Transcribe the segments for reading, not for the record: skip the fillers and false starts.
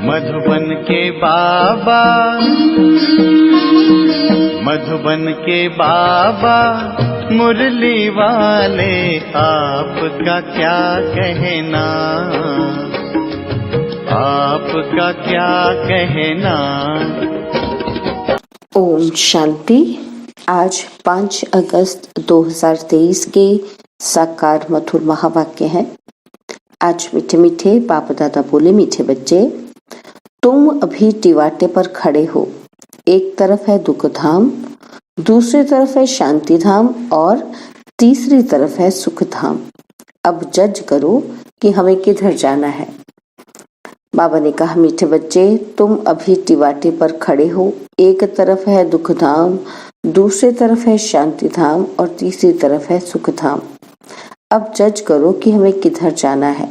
मधुबन के बाबा, मधुबन के बाबा मुरली वाले, आपका क्या कहना, आपका क्या कहना। ओम शांति। आज 5 अगस्त 2023 के साकार मधुर महावाक्य है। आज मीठे मीठे बाप दादा बोले, मीठे बच्चे, तुम अभी टिवाटे पर खड़े हो। एक तरफ है दुख धाम, दूसरी तरफ है शांति धाम और तीसरी तरफ है सुख धाम। अब जज करो कि हमें किधर जाना है। बाबा ने कहा, मीठे बच्चे, तुम अभी टिवाटे पर खड़े हो। एक तरफ है दुख धाम, दूसरी तरफ है शांति धाम और तीसरी तरफ है सुख धाम। अब जज करो कि हमें किधर जाना है।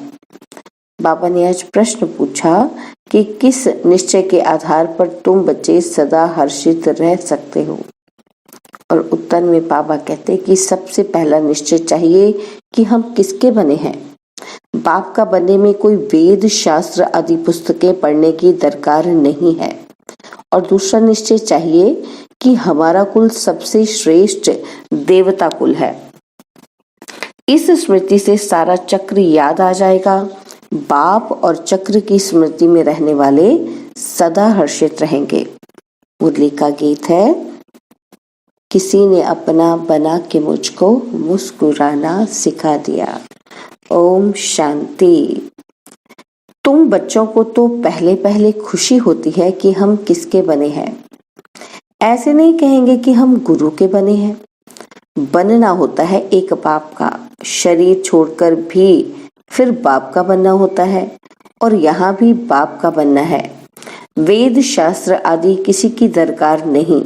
बाबा ने आज प्रश्न पूछा कि किस निश्चय के आधार पर तुम बच्चे सदा हर्षित रह सकते हो। और उत्तर में बाबा कहते कि सबसे पहला निश्चय चाहिए कि हम किसके बने हैं। बाप का बनने में कोई वेद शास्त्र आदि पुस्तकें पढ़ने की दरकार नहीं है। और दूसरा निश्चय चाहिए कि हमारा कुल सबसे श्रेष्ठ देवता कुल है। इस स्मृति से सारा चक्र याद आ जाएगा। बाप और चक्र की स्मृति में रहने वाले सदा हर्षित रहेंगे। मुरली का गीत है, किसी ने अपना बना के मुझको मुस्कुराना सिखा दिया। ओम शांति। तुम बच्चों को तो पहले पहले खुशी होती है कि हम किसके बने हैं। ऐसे नहीं कहेंगे कि हम गुरु के बने हैं। बनना होता है एक बाप का, शरीर छोड़कर भी फिर बाप का बनना होता है। और यहाँ भी बाप का बनना है। वेद शास्त्र आदि किसी की दरकार नहीं।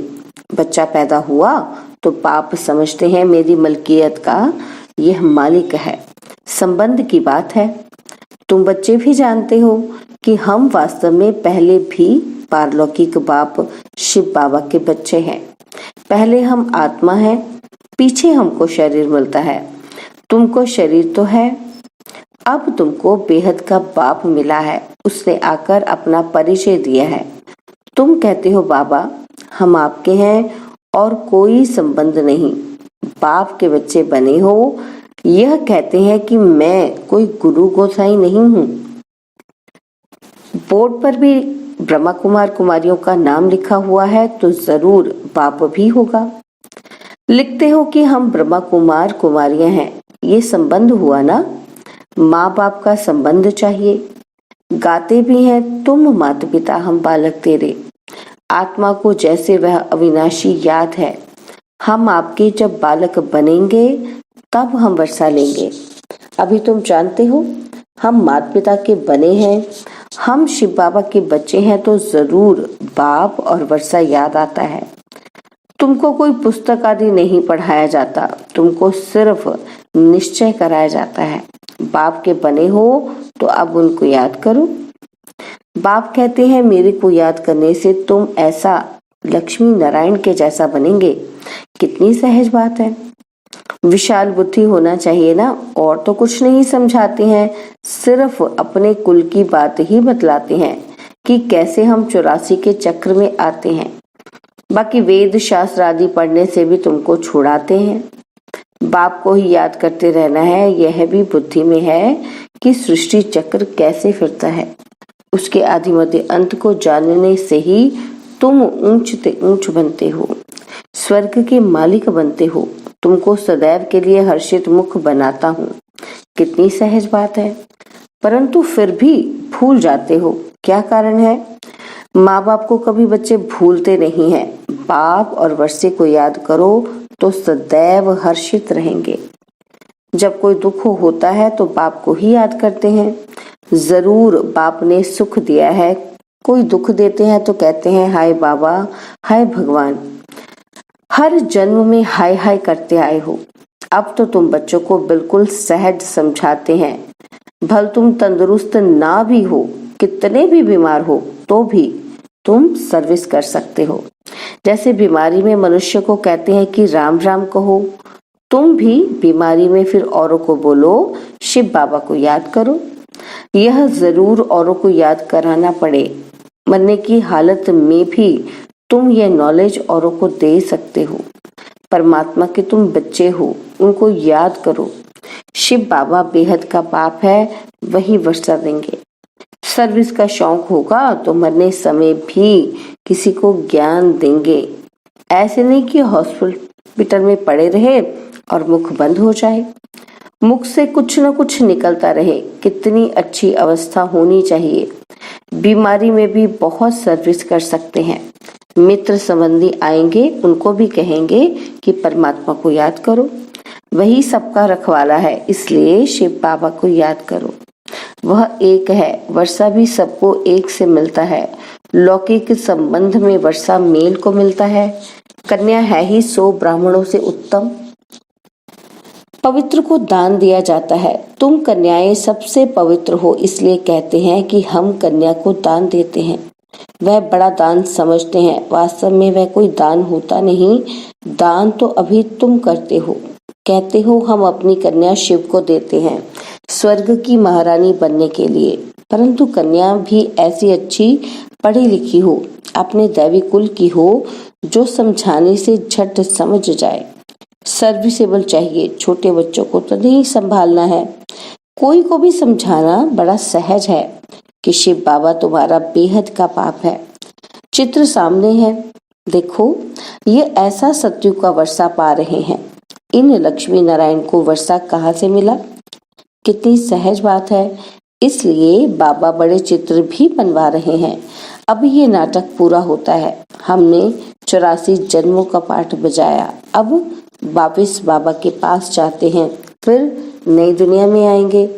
बच्चा पैदा हुआ तो बाप समझते हैं मेरी मलकियत का यह मालिक है। संबंध की बात है। तुम बच्चे भी जानते हो कि हम वास्तव में पहले भी पारलौकिक बाप शिव बाबा के बच्चे हैं। पहले हम आत्मा हैं, पीछे हमको शरीर मिलता है। तुमको शरीर तो है, अब तुमको बेहद का बाप मिला है। उसने आकर अपना परिचय दिया है। तुम कहते हो बाबा हम आपके हैं और कोई संबंध नहीं। बाप के बच्चे बने हो, यह कहते हैं कि मैं कोई गुरु गोसाई नहीं हूँ। बोर्ड पर भी ब्रह्मा कुमार कुमारियों का नाम लिखा हुआ है तो जरूर बाप भी होगा। लिखते हो कि हम ब्रह्मा कुमार कुमारियां हैं, ये संबंध हुआ ना। माँ बाप का संबंध चाहिए। गाते भी हैं, तुम माता पिता हम बालक तेरे। आत्मा को जैसे वह अविनाशी याद है। हम आपके जब बालक बनेंगे तब हम वर्षा लेंगे। अभी तुम जानते हो हम माता पिता के बने हैं, हम शिव बाबा के बच्चे हैं तो जरूर बाप और वर्षा याद आता है। तुमको कोई पुस्तक आदि नहीं पढ़ाया जाता, तुमको सिर्फ निश्चय कराया जाता है। बाप के बने हो तो अब उनको याद करो। बाप कहते हैं मेरे को याद करने से तुम ऐसा लक्ष्मी नारायण के जैसा बनेंगे। कितनी सहज बात है। विशाल बुद्धि होना चाहिए ना। और तो कुछ नहीं समझाते हैं, सिर्फ अपने कुल की बात ही बतलाते हैं कि कैसे हम 84 के चक्र में आते हैं। बाकी वेद शास्त्र आदि पढ़ने से भी तुमको छुड़ाते हैं। बाप को ही याद करते रहना है। यह भी बुद्धि में है कि सृष्टि चक्र कैसे फिरता है। उसके आदि मध्य अंत को जानने से ही तुम ऊंच से ऊंच बनते हो, स्वर्ग के मालिक बनते हो। तुमको सदैव के लिए हर्षित मुख बनाता हूँ। कितनी सहज बात है। परंतु फिर भी भूल जाते हो। क्या कारण है? माँ बाप को कभी बच्चे भूलते नहीं हैं। बाप और वर्षे को याद करो तो सदैव हर्षित रहेंगे। जब कोई दुख होता है तो बाप को ही याद करते हैं। जरूर बाप ने सुख दिया है। कोई दुख देते हैं तो कहते हैं हाय बाबा, हाय भगवान। हर जन्म में हाय हाय करते आए हो। अब तो तुम बच्चों को बिल्कुल सहज समझाते हैं। भल तुम तंदुरुस्त ना भी हो, कितने भी बीमार हो तो भी तुम सर्विस कर सकते हो। जैसे बीमारी में मनुष्य को कहते हैं कि राम राम कहो, तुम भी बीमारी में फिर औरों को बोलो शिव बाबा को याद करो। यह जरूर औरों को याद कराना पड़े। मरने की हालत में भी तुम यह नॉलेज औरों को दे सकते हो। परमात्मा के तुम बच्चे हो, उनको याद करो। शिव बाबा बेहद का बाप है, वही वर्षा देंगे। सर्विस का शौक होगा तो मरने समय भी किसी को ज्ञान देंगे। ऐसे नहीं कि हॉस्पिटल में पड़े रहे और मुख बंद हो जाए। मुख से कुछ न कुछ निकलता रहे। कितनी अच्छी अवस्था होनी चाहिए। बीमारी में भी बहुत सर्विस कर सकते हैं। मित्र संबंधी आएंगे, उनको भी कहेंगे कि परमात्मा को याद करो, वही सबका रखवाला है, इसलिए शिव बाबा को याद करो। वह एक है। वर्षा भी सबको एक से मिलता है। लौकिक संबंध में वर्षा मेल को मिलता है। कन्या है ही 100 ब्राह्मणों से उत्तम। पवित्र को दान दिया जाता है। तुम कन्याएं सबसे पवित्र हो, इसलिए कहते हैं कि हम कन्या को दान देते हैं। वह बड़ा दान समझते हैं, वास्तव में वह कोई दान होता नहीं। दान तो अभी तुम करते हो। कहते हो हम अपनी कन्या शिव को देते हैं स्वर्ग की महारानी बनने के लिए, परंतु कन्या भी ऐसी अच्छी पढ़ी लिखी हो, अपने दैवी कुल की हो, जो समझाने से झट समझ जाए। सर्विसेबल चाहिए। छोटे बच्चों को तो नहीं संभालना है, कोई को भी समझाना बड़ा सहज है कि शिव बाबा तुम्हारा बेहद का पाप है। चित्र सामने है, देखो ये ऐसा सतयुग का वर्षा पा रहे हैं। इन लक्ष्मी नारायण को वर्षा कहाँ से मिला? कितनी सहज बात है। इसलिए बाबा बड़े चित्र भी बनवा रहे हैं। अब ये नाटक पूरा होता है। हमने 84 जन्मों का पाठ बजाया, अब वापिस बाबा के पास जाते हैं, फिर नई दुनिया में आएंगे।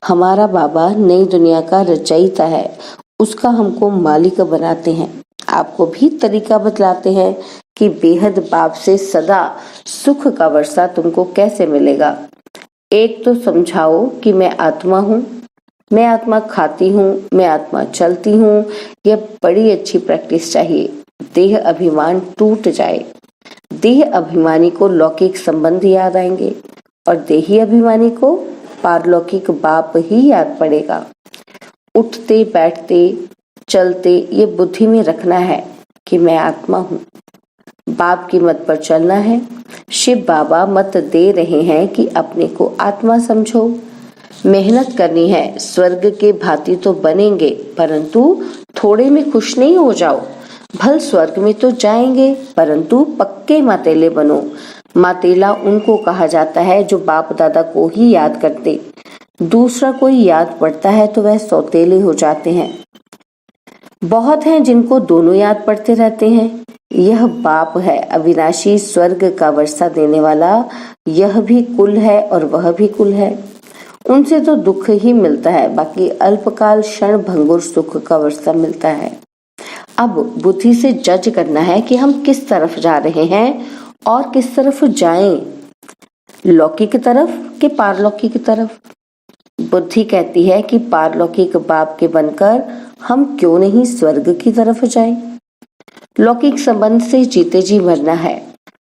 हमारा बाबा नई दुनिया का रचयिता है, उसका हमको मालिक बनाते हैं। आपको भी तरीका बतलाते हैं कि बेहद बाप से सदा सुख का वर्षा तुमको कैसे मिलेगा। एक तो समझाओ कि मैं आत्मा हूँ, मैं आत्मा खाती हूँ, मैं आत्मा चलती हूँ। यह बड़ी अच्छी प्रैक्टिस चाहिए। देह अभिमान टूट जाए। देह अभिमानी को लौकिक संबंध याद आएंगे और देही अभिमानी को पारलौकिक बाप ही याद पड़ेगा। उठते बैठते चलते ये बुद्धि में रखना है कि मैं आत्मा हूँ। बाप की मत पर चलना है। शिव बाबा मत दे रहे हैं कि अपने को आत्मा समझो। मेहनत करनी है। स्वर्ग के भांति तो बनेंगे, परंतु थोड़े में खुश नहीं हो जाओ। भल स्वर्ग में तो जाएंगे, परंतु पक्के मातेले बनो। मातेला उनको कहा जाता है जो बाप दादा को ही याद करते। दूसरा कोई याद पड़ता है तो वह सौतेले हो जाते हैं। बहुत हैं जिनको दोनों याद पड़ते रहते हैं। यह बाप है अविनाशी, स्वर्ग का वर्षा देने वाला। यह भी कुल है और वह भी कुल है। उनसे तो दुख ही मिलता है, बाकी अल्पकाल क्षण भंगुर सुख का वर्षा मिलता है। अब बुद्धि से जज करना है कि हम किस तरफ जा रहे हैं और किस तरफ जाएं, लौकिक तरफ कि पारलौकिक तरफ। बुद्धि कहती है कि पारलौकिक बाप के बनकर हम क्यों नहीं स्वर्ग की तरफ जाएं। लौकिक संबंध से जीते जी मरना है।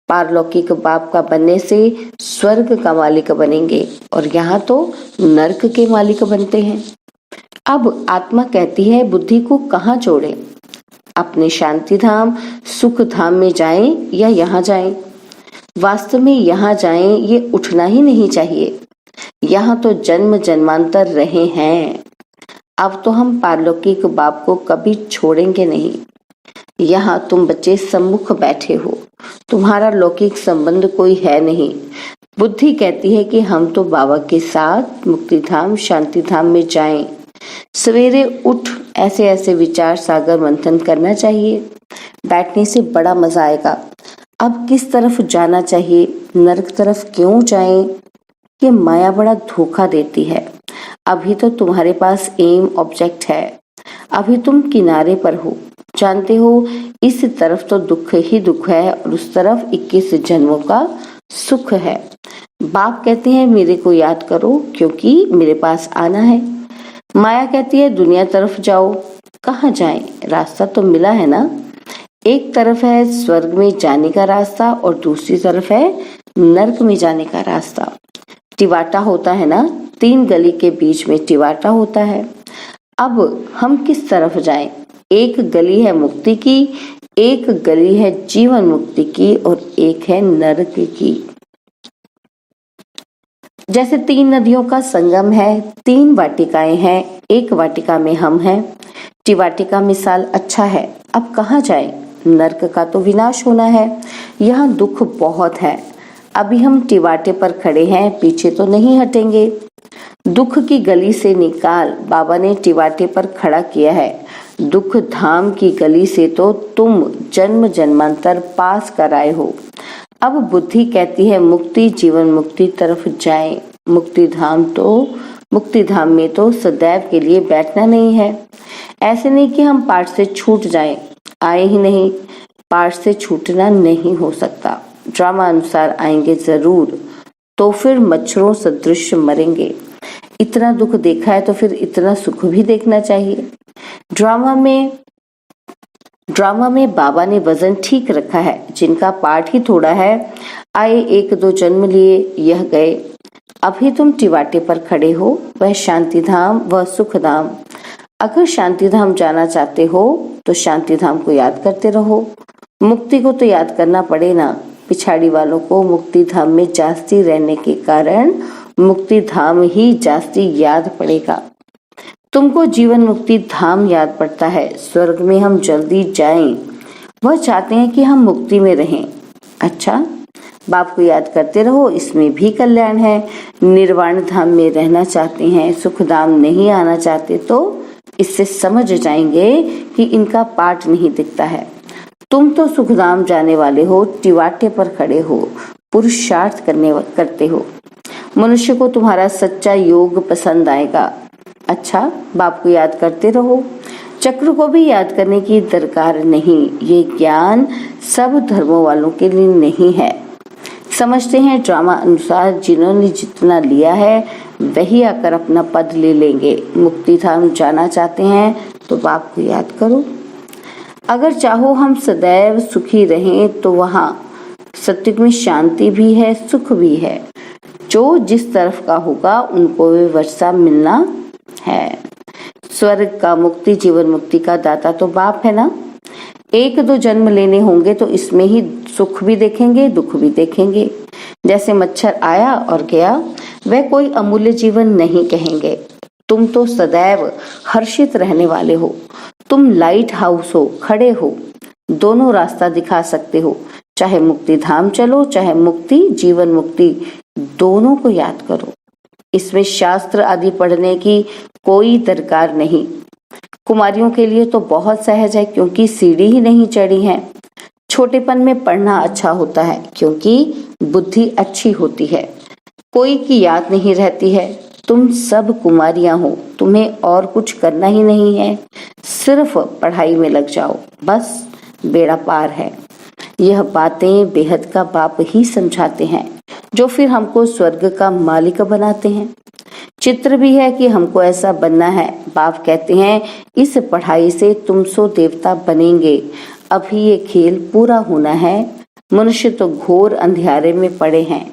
पारलौकिक बाप का बनने से स्वर्ग का मालिक बनेंगे और यहाँ तो नरक के मालिक बनते हैं। अब आत्मा कहती है बुद्धि को कहाँ छोड़े, अपने शांति धाम सुख धाम में जाएं या यहाँ जाएं। वास्तव में यहाँ जाएं, ये उठना ही नहीं चाहिए। यहाँ तो जन्म जन्मांतर रहे हैं। अब तो हम पारलौकिक बाप को कभी छोड़ेंगे नहीं। यहाँ तुम बच्चे सम्मुख बैठे हो, तुम्हारा लौकिक संबंध कोई है नहीं। बुद्धि कहती है कि हम तो बाबा के साथ मुक्ति धाम शांति धाम में जाएं। सवेरे उठ ऐसे ऐसे विचार सागर मंथन करना चाहिए। बैठने से बड़ा मजा आएगा। अब किस तरफ जाना चाहिए, नरक तरफ क्यों जाएं? ये माया बड़ा धोखा देती है। अभी तो तुम्हारे पास एम ऑब्जेक्ट है, अभी तुम किनारे पर हो। जानते हो इस तरफ तो दुख ही दुख है और उस तरफ 21 जन्मों का सुख है। बाप कहते हैं मेरे को याद करो क्योंकि मेरे पास आना है। माया कहती है दुनिया तरफ जाओ। कहाँ जाएं? रास्ता तो मिला है ना। एक तरफ है स्वर्ग में जाने का रास्ता और दूसरी तरफ है नरक में जाने का रास्ता। टिवाटा होता है ना, 3 गली के बीच में टिवाटा होता है। अब हम किस तरफ जाएं? एक गली है मुक्ति की, एक गली है जीवन मुक्ति की और एक है नरक की। जैसे 3 नदियों का संगम है, 3 वाटिकाएं हैं, एक वाटिका में हम हैं। टिवाटिका मिसाल अच्छा है। अब कहाँ जाएं? नरक का तो विनाश होना है, यहाँ दुख बहुत है। अभी हम टिवाटे पर खड़े हैं, पीछे तो नहीं हटेंगे। दुख की गली से निकाल, बाबा ने टिवाटे पर खड़ा किया है। दुख धाम की गली से तो तुम जन्म जन्मांतर पास कर आए हो। अब बुद्धि कहती है मुक्ति जीवन मुक्ति तरफ जाएं। मुक्ति धाम में तो सदैव के लिए बैठना नहीं है। ऐसे नहीं कि हम पाठ से छूट जाएं, आए ही नहीं। पाठ से छूटना नहीं हो सकता, ड्रामा अनुसार आएंगे जरूर, तो फिर मच्छरों सदृश मरेंगे। इतना दुख देखा है तो फिर इतना सुख भी देखना चाहिए। ड्रामा में बाबा ने वजन ठीक रखा है। जिनका पाठ ही थोड़ा है, आए 1-2 जन्म लिए, यह गए। अभी तुम टिवाटे पर खड़े हो, वह शांति धाम, वह सुख धाम। अगर शांति धाम जाना चाहते हो तो शांति धाम को याद करते रहो। मुक्ति को तो याद करना पड़े ना। पिछाड़ी वालों को मुक्ति धाम में जास्ती रहने के कारण मुक्ति धाम ही जास्ती याद पड़ेगा। तुमको जीवन मुक्ति धाम याद पड़ता है। स्वर्ग में हम जल्दी जाएं। वह चाहते हैं कि हम मुक्ति में रहें। अच्छा, बाप को याद करते रहो, इसमें भी कल्याण है। निर्वाण धाम में रहना चाहते हैं, सुख धाम नहीं आना चाहते, तो इससे समझ जाएंगे कि इनका पाठ नहीं दिखता है। तुम तो सुखधाम जाने वाले हो, टिवाटे पर खड़े हो, पुरुषार्थ करते हो। मनुष्य को तुम्हारा सच्चा योग पसंद आएगा। अच्छा, बाप को याद करते रहो। चक्र को भी याद करने की दरकार नहीं। ये ज्ञान सब धर्मों वालों के लिए नहीं है। समझते हैं ड्रामा अनुसार जिन्होंने जितना लिया है वही आकर अपना पद ले लेंगे। मुक्ति धाम जाना चाहते हैं तो बाप को याद करो। अगर चाहो हम सदैव सुखी रहें तो वहाँ सत्युग में शांति भी है, सुख भी है। जो जिस तरफ का होगा उनको वे वर्षा मिलना है। स्वर्ग का, मुक्ति जीवन मुक्ति का दाता तो बाप है ना। 1-2 जन्म लेने होंगे तो इसमें ही सुख भी देखेंगे, दुख भी देखेंगे। जैसे मच्छर आया और गया, वह कोई अमूल्य जीवन नहीं कहेंगे। तुम तो सदैव हर्षित रहने वाले हो। तुम लाइट हाउस हो, खड़े हो, दोनों रास्ता दिखा सकते हो। चाहे मुक्ति धाम चलो, चाहे मुक्ति जीवन मुक्ति, दोनों को याद करो। इसमें शास्त्र आदि पढ़ने की कोई दरकार नहीं। कुमारियों के लिए तो बहुत सहज है क्योंकि सीढ़ी ही नहीं चढ़ी है। छोटेपन में पढ़ना अच्छा होता है क्योंकि बुद्धि अच्छी होती है, कोई की याद नहीं रहती है। तुम सब कुमारियां हो, तुम्हें और कुछ करना ही नहीं है, सिर्फ पढ़ाई में लग जाओ, बस बेड़ा पार है। यह बातें बेहद का बाप ही समझाते हैं, जो फिर हमको स्वर्ग का मालिक बनाते हैं। चित्र भी है कि हमको ऐसा बनना है। बाप कहते हैं इस पढ़ाई से तुम सो देवता बनेंगे। अभी ये खेल पूरा होना है। मनुष्य तो घोर अंधियारे में पड़े हैं,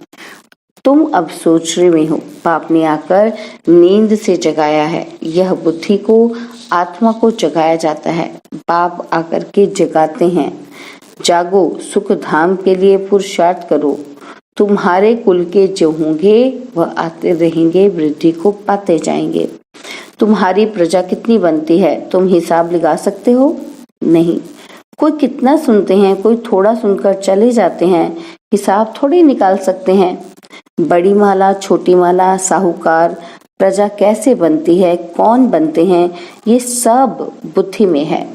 तुम अब सोचने में हो। बाप ने आकर नींद से जगाया है। यह बुद्धि को, आत्मा को जगाया जाता है। बाप आकर के जगाते हैं। जागो, सुख धाम के लिए पुरुषार्थ करो। तुम्हारे कुल के जो होंगे वह आते रहेंगे, वृद्धि को पाते जाएंगे। तुम्हारी प्रजा कितनी बनती है तुम हिसाब लगा सकते हो? नहीं। कोई कितना सुनते हैं, कोई थोड़ा सुनकर चले जाते हैं, हिसाब थोड़ी निकाल सकते हैं। बड़ी माला, छोटी माला, साहूकार, प्रजा कैसे बनती है, कौन बनते हैं, ये सब बुद्धि में है।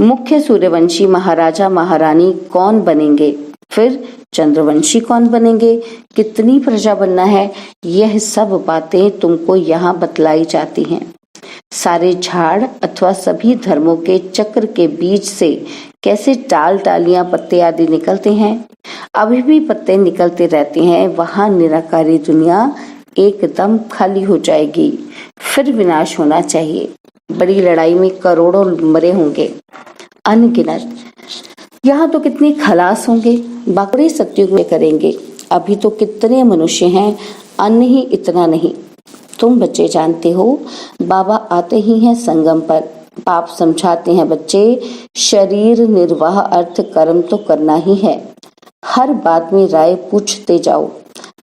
मुख्य सूर्यवंशी महाराजा महारानी कौन बनेंगे, फिर चंद्रवंशी कौन बनेंगे, कितनी प्रजा बनना है, यह सब बातें तुमको यहाँ बतलाई जाती हैं। सारे झाड़ अथवा सभी धर्मों के चक्र के बीच से कैसे टाल टालियां, पत्ते आदि निकलते हैं, अभी भी पत्ते निकलते रहते हैं। वहां निराकारी दुनिया एकदम खाली हो जाएगी, फिर विनाश होना चाहिए। बड़ी लड़ाई में करोड़ों मरे होंगे, अनगिनत। यहाँ तो कितने खलास होंगे, बाकड़े सत्युग में करेंगे। अभी तो कितने मनुष्य हैं, अन्न ही इतना नहीं। तुम बच्चे जानते हो, बाबा आते ही हैं संगम पर। बाप समझाते हैं, बच्चे शरीर निर्वाह अर्थ कर्म तो करना ही है। हर बात में राय पूछते जाओ।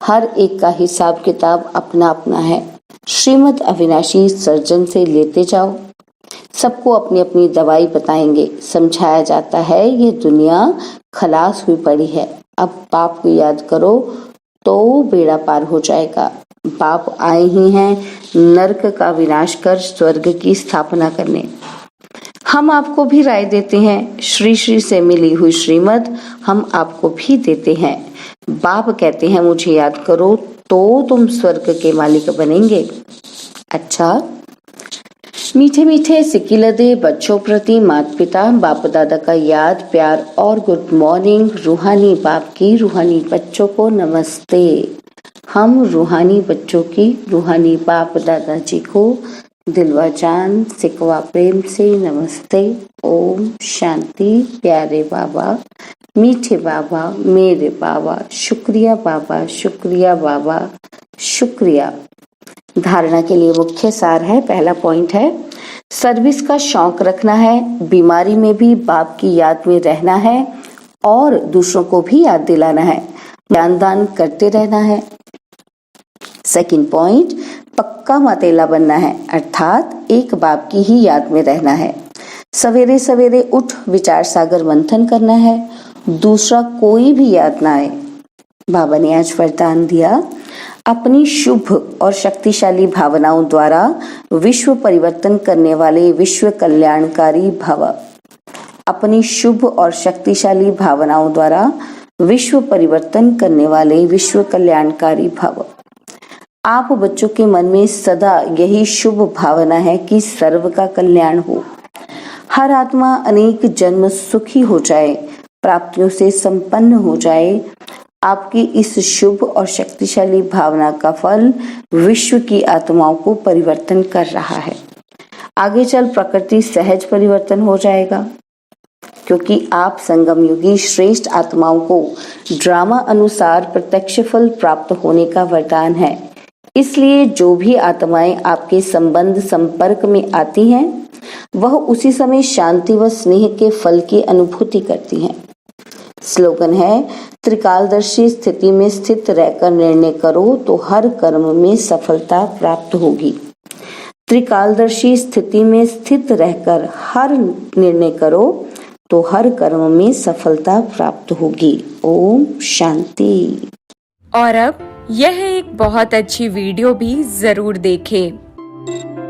हर एक का हिसाब किताब अपना अपना है। श्रीमद् अविनाशी सर्जन से लेते जाओ। सबको अपनी अपनी दवाई बताएंगे। समझाया जाता है, ये दुनिया खलास हुई पड़ी है। अब बाप को याद करो तो बेड़ा पार हो जाएगा। बाप आए ही हैं नरक का विनाश कर स्वर्ग की स्थापना करने। हम आपको भी राय देते हैं। श्री श्री से मिली हुई श्रीमद् हम आपको भी देते हैं। बाप कहते हैं, मुझे याद करो तो तुम स्वर्ग के मालिक बनेंगे। अच्छा, मीठे मीठे सिकिलदे बच्चों प्रति माता पिता बाप दादा का याद, प्यार और गुड मॉर्निंग। रूहानी बाप की रूहानी बच्चों को नमस्ते। हम रूहानी बच्चों की रूहानी बाप दादाजी को दिलवा जान सिकवा प्रेम से नमस्ते। ओम शांति। प्यारे बाबा, मीठे बाबा, मेरे बाबा, शुक्रिया बाबा, शुक्रिया बाबा, शुक्रिया। धारणा के लिए मुख्य सार है। पहला पॉइंट है, सर्विस का शौक रखना है, बीमारी में भी बाप की याद में रहना है और दूसरों को भी याद दिलाना है, ज्ञान दान करते रहना है। सेकंड पॉइंट, पक्का मातेला बनना है, अर्थात एक बाप की ही याद में रहना है। सवेरे सवेरे उठ विचार सागर मंथन करना है, दूसरा कोई भी याद ना आए। बाबा ने आज वरदान दिया, अपनी शुभ और शक्तिशाली भावनाओं द्वारा विश्व परिवर्तन करने वाले विश्व कल्याणकारी भव। अपनी शुभ और शक्तिशाली भावनाओं द्वारा विश्व परिवर्तन करने वाले विश्व कल्याणकारी भव। आप बच्चों के मन में सदा यही शुभ भावना है कि सर्व का कल्याण हो, हर आत्मा अनेक जन्म सुखी हो जाए, प्राप्तियों से संपन्न हो जाए। आपकी इस शुभ और शक्तिशाली भावना का फल विश्व की आत्माओं को परिवर्तन कर रहा है। आगे चल प्रकृति सहज परिवर्तन हो जाएगा, क्योंकि आप संगम युगी श्रेष्ठ आत्माओं को ड्रामा अनुसार प्रत्यक्ष फल प्राप्त होने का वरदान है। इसलिए जो भी आत्माएं आपके संबंध संपर्क में आती हैं, वह उसी समय शांति व स्नेह के फल की अनुभूति करती हैं। स्लोगन है, त्रिकालदर्शी स्थिति में स्थित रहकर निर्णय करो तो हर कर्म में सफलता प्राप्त होगी। त्रिकालदर्शी स्थिति में स्थित रहकर हर निर्णय करो तो हर कर्म में सफलता प्राप्त होगी। ओम शांति। और अब यह एक बहुत अच्छी वीडियो भी जरूर देखें।